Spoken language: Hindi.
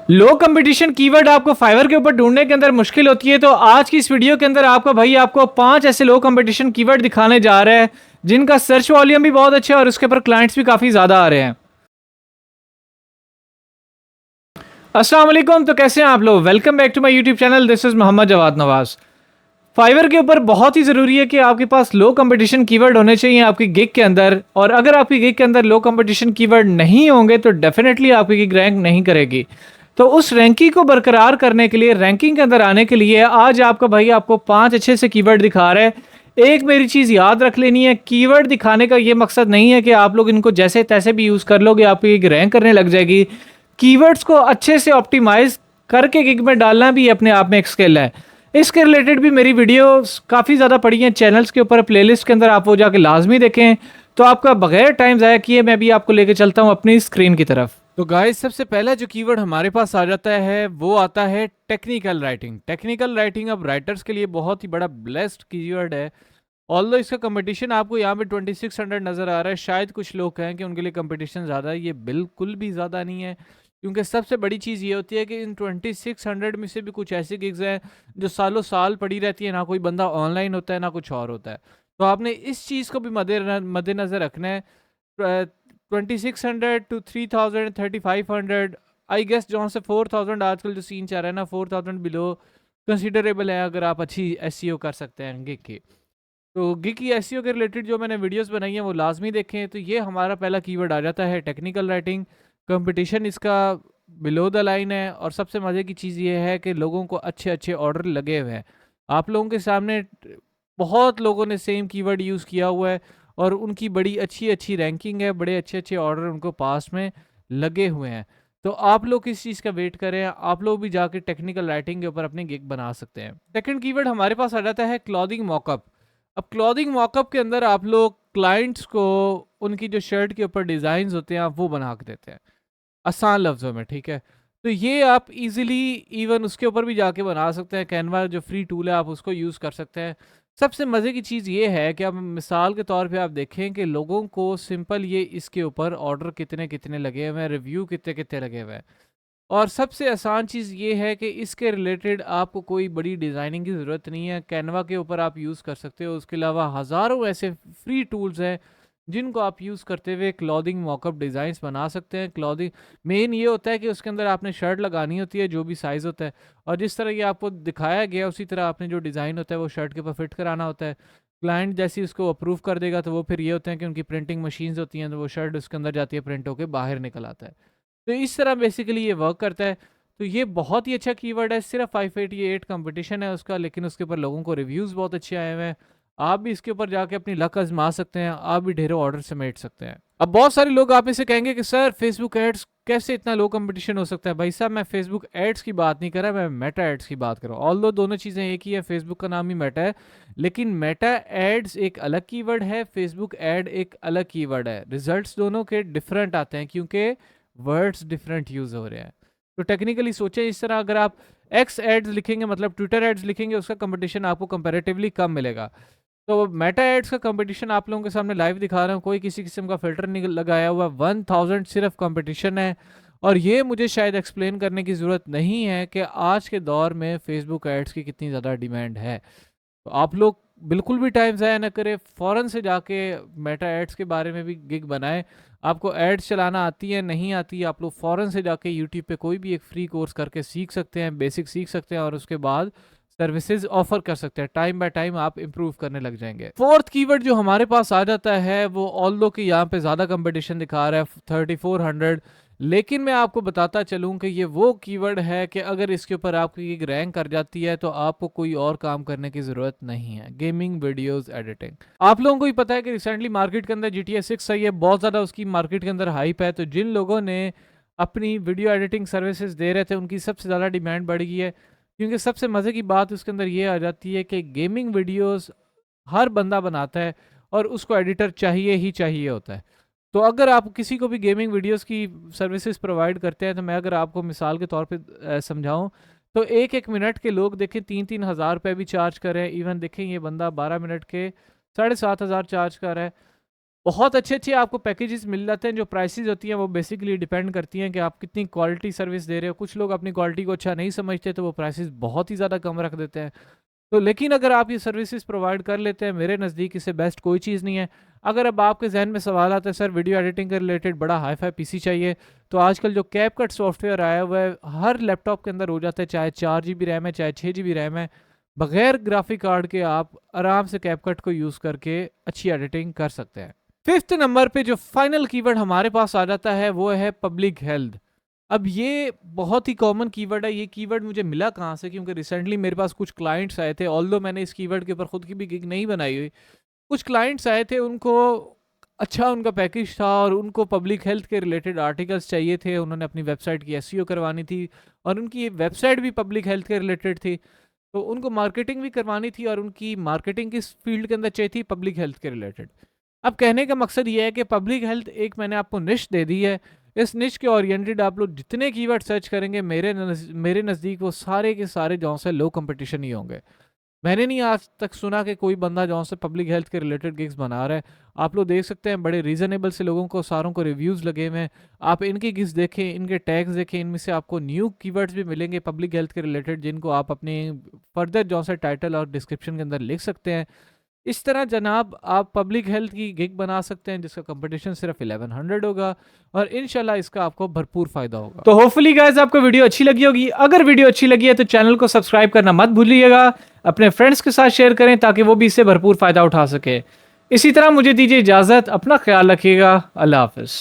लो कंपटीशन कीवर्ड आपको फाइवर के ऊपर ढूंढने के अंदर मुश्किल होती है, तो आज की इस वीडियो के अंदर आपका भाई आपको 5 ऐसे लो कंपटीशन कीवर्ड दिखाने जा रहा है जिनका सर्च वॉल्यूम भी बहुत अच्छा है और उसके ऊपर क्लाइंट्स भी काफ़ी ज़्यादा आ रहे हैं। अस्सलाम वालेकुम, तो कैसे हैं आप लोग? Welcome back to my YouTube channel. This is Mohammad Jawad Nawaz. Fiverr के ऊपर बहुत ही ज़रूरी है कि आपके पास लो कंपटीशन कीवर्ड होने चाहिए आपकी गिग के अंदर, और अगर आपकी गिग के अंदर लो कंपटीशन कीवर्ड नहीं होंगे तो डेफिनेटली आपकी गिग रैंक नहीं करेगी। तो उस रैंकिंग को बरकरार करने के लिए, रैंकिंग के अंदर आने के लिए, आज आपका भाई आपको 5 अच्छे से कीवर्ड दिखा रहा है। एक मेरी चीज़ याद रख लेनी है, कीवर्ड दिखाने का ये मकसद नहीं है कि आप लोग इनको जैसे तैसे भी यूज़ कर लोगे आपकी गिग रैंक करने लग जाएगी। कीवर्ड्स को अच्छे से ऑप्टिमाइज करके गिग में डालना भी अपने आप में एक स्किल है। इसके रिलेटेड भी मेरी वीडियोस काफ़ी ज़्यादा पड़ी हैं चैनल्स के ऊपर, प्लेलिस्ट के अंदर, आप वो जाके लाजमी देखें। तो आपका बगैर टाइम ज़ाया किए मैं भी आपको लेके चलता हूँ अपनी स्क्रीन की तरफ। तो गाइस, सबसे पहला जो कीवर्ड हमारे पास आ जाता है वो आता है टेक्निकल राइटिंग। टेक्निकल राइटिंग अब राइटर्स के लिए बहुत ही बड़ा ब्लेस्ड कीवर्ड है। ऑल्दो इसका कंपटीशन आपको यहाँ पे 2600 नज़र आ रहा है। शायद कुछ लोग कहें कि उनके लिए कंपटीशन ज़्यादा है, ये बिल्कुल भी ज़्यादा नहीं है। क्योंकि सबसे बड़ी चीज़ ये होती है कि इन 2600 में से भी कुछ ऐसी गिग्स हैं जो सालों साल पड़ी रहती है, ना कोई बंदा ऑनलाइन होता है ना कुछ और होता है। तो आपने इस चीज़ को भी मद्देनज़र रखना है। 2600 to 3000 3500, आई गेस जहाँ से 4000 आजकल जो सीन चल रहा है ना, 4000 बिलो कंसिडरेबल है अगर आप अच्छी एसईओ कर सकते हैं गिग की। तो गिग की एसईओ के रिलेटेड जो मैंने वीडियोस बनाई हैं वो लाजमी देखें। तो ये हमारा पहला कीवर्ड आ जाता है टेक्निकल राइटिंग। कंपटीशन इसका बिलो द लाइन है, और सबसे मज़े की चीज़ ये है कि लोगों को अच्छे अच्छे ऑर्डर लगे हुए हैं। आप लोगों के सामने बहुत लोगों ने सेम कीवर्ड यूज़ किया हुआ है और उनकी बड़ी अच्छी अच्छी रैंकिंग है, बड़े अच्छे अच्छे ऑर्डर उनको पास में लगे हुए हैं। तो आप लोग किस चीज़ का वेट करें, आप लोग भी जाके टेक्निकल राइटिंग के ऊपर अपनी गिग बना सकते हैं। सेकंड कीवर्ड हमारे पास आ जाता है क्लॉथिंग मॉकअप। अब क्लॉथिंग मॉकअप के अंदर आप लोग क्लाइंट्स को उनकी जो शर्ट के ऊपर डिज़ाइंस होते हैं आप वो बना के देते हैं आसान लफ्ज़ों में, ठीक है। तो ये आप इजीली इवन उसके ऊपर भी जाके बना सकते हैं। कैनवा जो फ्री टूल है आप उसको यूज़ कर सकते हैं। सबसे मज़े की चीज़ ये है कि अब मिसाल के तौर पे आप देखें कि लोगों को सिंपल ये इसके ऊपर ऑर्डर कितने कितने लगे हुए हैं, रिव्यू कितने कितने लगे हुए हैं। और सबसे आसान चीज़ ये है कि इसके रिलेटेड आपको कोई बड़ी डिज़ाइनिंग की ज़रूरत नहीं है। कैनवा के ऊपर आप यूज़ कर सकते हो। उसके अलावा हज़ारों ऐसे फ्री टूल्स हैं जिनको आप यूज़ करते हुए क्लॉथिंग मॉकअप डिज़ाइंस बना सकते हैं। क्लॉथिंग मेन ये होता है कि उसके अंदर आपने शर्ट लगानी होती है जो भी साइज़ होता है, और जिस तरह ये आपको दिखाया गया उसी तरह आपने जो डिज़ाइन होता है वो शर्ट के ऊपर फिट कराना होता है। क्लाइंट जैसे ही उसको अप्रूव कर देगा तो वो फिर ये होते हैं कि उनकी प्रिंटिंग मशीन्स होती हैं, तो वो शर्ट उसके अंदर जाती है, प्रिंट होकर बाहर निकल आता है। तो इस तरह बेसिकली ये वर्क करता है। तो ये बहुत ही अच्छा कीवर्ड है। सिर्फ 588 कंपटीशन है उसका, लेकिन उसके ऊपर लोगों को रिव्यूज़ बहुत अच्छे आए हुए हैं। आप भी इसके ऊपर जाके अपनी लक आजमा सकते हैं, आप भी ढेरों ऑर्डर समेट सकते हैं। अब बहुत सारे लोग आप इसे कहेंगे कि सर फेसबुक एड्स कैसे इतना लो कंपटीशन हो सकता है? भाई साहब, मैं फेसबुक एड्स की बात नहीं कर रहा, मैं मेटा एड्स की बात कर रहा हूँ। ऑल्दो दोनों चीज़ें एक ही है, फेसबुक का नाम ही मेटा है, लेकिन मेटा एड्स एक अलग कीवर्ड है, फेसबुक एड एक अलग कीवर्ड है। रिजल्ट्स दोनों के डिफरेंट आते हैं क्योंकि वर्ड्स डिफरेंट यूज़ हो रहे हैं। तो टेक्निकली सोचें इस तरह, अगर आप एक्स एड्स लिखेंगे मतलब ट्विटर एड्स लिखेंगे, उसका कंपटीशन आपको कंपैरेटिवली कम मिलेगा। तो मेटा एड्स का कंपटीशन आप लोगों के सामने लाइव दिखा रहा हूँ, कोई किसी किस्म का फिल्टर नहीं लगाया हुआ, 1000 सिर्फ कंपटीशन है। और ये मुझे शायद एक्सप्लेन करने की ज़रूरत नहीं है कि आज के दौर में फेसबुक एड्स की कितनी ज़्यादा डिमांड है। तो आप लोग बिल्कुल भी टाइम ज़ाया ना करें, फ़ौरन से जाके मेटा एड्स के बारे में भी गिग बनाएं। आपको एड्स चलाना आती है नहीं आती, आप लोग फ़ौरन से जाके यूट्यूब पे कोई भी एक फ्री कोर्स करके सीख सकते हैं, बेसिक सीख सकते हैं, और उसके बाद सर्विसेज ऑफर कर सकते हैं। टाइम बाय टाइम आप इंप्रूव करने लग जाएंगे। फोर्थ कीवर्ड जो हमारे पास आ जाता है वो, ऑल्दो कि यहाँ पे ज़्यादा कंपटीशन दिखा रहा है 3400, लेकिन मैं आपको बताता चलूँ कि ये वो कीवर्ड है कि अगर इसके ऊपर आपकी एक रैंक कर जाती है तो आपको कोई और काम करने की ज़रूरत नहीं है। गेमिंग वीडियोस एडिटिंग, आप लोगों को ही पता है कि रिसेंटली मार्केट के अंदर GTA 6 आई है, बहुत ज़्यादा उसकी मार्केट के अंदर हाइप है। तो जिन लोगों ने अपनी वीडियो एडिटिंग सर्विसेज दे रहे थे उनकी सबसे ज़्यादा डिमांड बढ़ गई है, क्योंकि सबसे मज़े की बात उसके अंदर ये आ जाती है कि गेमिंग वीडियोस हर बंदा बनाता है और उसको एडिटर चाहिए ही चाहिए होता है। तो अगर आप किसी को भी गेमिंग वीडियोस की सर्विसेज प्रोवाइड करते हैं, तो मैं अगर आपको मिसाल के तौर पे समझाऊं, तो एक एक मिनट के लोग देखें 3-3 हज़ार रुपये भी चार्ज कर रहे हैं। इवन देखें ये बंदा 12 मिनट के 7,500 चार्ज कर रहा है। बहुत अच्छे आपको पैकेजेस मिल जाते हैं। जो प्राइसेस होती हैं वो बेसिकली डिपेंड करती हैं कि आप कितनी क्वालिटी सर्विस दे रहे हो। कुछ लोग अपनी क्वालिटी को अच्छा नहीं समझते तो वो प्राइसेस बहुत ही ज़्यादा कम रख देते हैं। तो लेकिन अगर आप ये सर्विसेज प्रोवाइड कर लेते हैं, मेरे नज़दीक इससे बेस्ट कोई चीज़ नहीं है। अगर अब आपके जहन में सवाल आता है सर वीडियो एडिटिंग के रिलेटेड बड़ा हाई फाई पीसी चाहिए, तो आजकल जो कैपकट सॉफ्टवेयर आया हुआ है हर लैपटॉप के अंदर हो जाता है, चाहे 4 GB रैम है चाहे 6 GB रैम है, बगैर ग्राफिक कार्ड के आप आराम से कैपकट को यूज़ करके अच्छी एडिटिंग कर सकते हैं। 5th नंबर पे जो फाइनल कीवर्ड हमारे पास आ जाता है वो है पब्लिक हेल्थ। अब ये बहुत ही कॉमन कीवर्ड है। ये कीवर्ड मुझे मिला कहाँ से, क्योंकि रिसेंटली मेरे पास कुछ क्लाइंट्स आए थे, ऑल्दो मैंने इस कीवर्ड के ऊपर खुद की भी गिग नहीं बनाई हुई। कुछ क्लाइंट्स आए थे, उनको अच्छा उनका पैकेज था और उनको पब्लिक हेल्थ के रिलेटेड आर्टिकल्स चाहिए थे। उन्होंने अपनी वेबसाइट की एसईओ करवानी थी और उनकी वेबसाइट भी पब्लिक हेल्थ के रिलेटेड थी, तो उनको मार्केटिंग भी करवानी थी और उनकी मार्केटिंग किस फील्ड के अंदर चाहिए थी, पब्लिक हेल्थ के रिलेटेड। अब कहने का मकसद ये है कि पब्लिक हेल्थ एक मैंने आपको निश दे दी है। इस निश के ओरिएंटेड आप लोग जितने कीवर्ड सर्च करेंगे मेरे नज़दीक वो सारे के सारे जौन से लो कंपटीशन ही होंगे। मैंने नहीं आज तक सुना कि कोई बंदा जौन से पब्लिक हेल्थ के रिलेटेड गिग्स बना रहा है। आप लोग देख सकते हैं बड़े रीज़नेबल से लोगों को सारों को रिव्यूज़ लगे हुए हैं। आप इनकी गिग्स देखें, इनके टैग्स देखें, इनमें से आपको न्यू कीवर्ड्स भी मिलेंगे पब्लिक हेल्थ के रिलेटेड जिनको आप अपने फर्दर जौन से टाइटल और डिस्क्रिप्शन के अंदर लिख सकते हैं। इस तरह जनाब आप पब्लिक हेल्थ की गिग बना सकते हैं जिसका कंपटीशन सिर्फ 1100 होगा और इंशाल्लाह इसका आपको भरपूर फायदा होगा। तो होपफुली गाइस आपको वीडियो अच्छी लगी होगी। अगर वीडियो अच्छी लगी है तो चैनल को सब्सक्राइब करना मत भूलिएगा। अपने फ्रेंड्स के साथ शेयर करें ताकि वो भी इससे भरपूर फायदा उठा सके। इसी तरह मुझे दीजिए इजाज़त, अपना ख्याल रखिएगा। अल्लाह हाफिज़।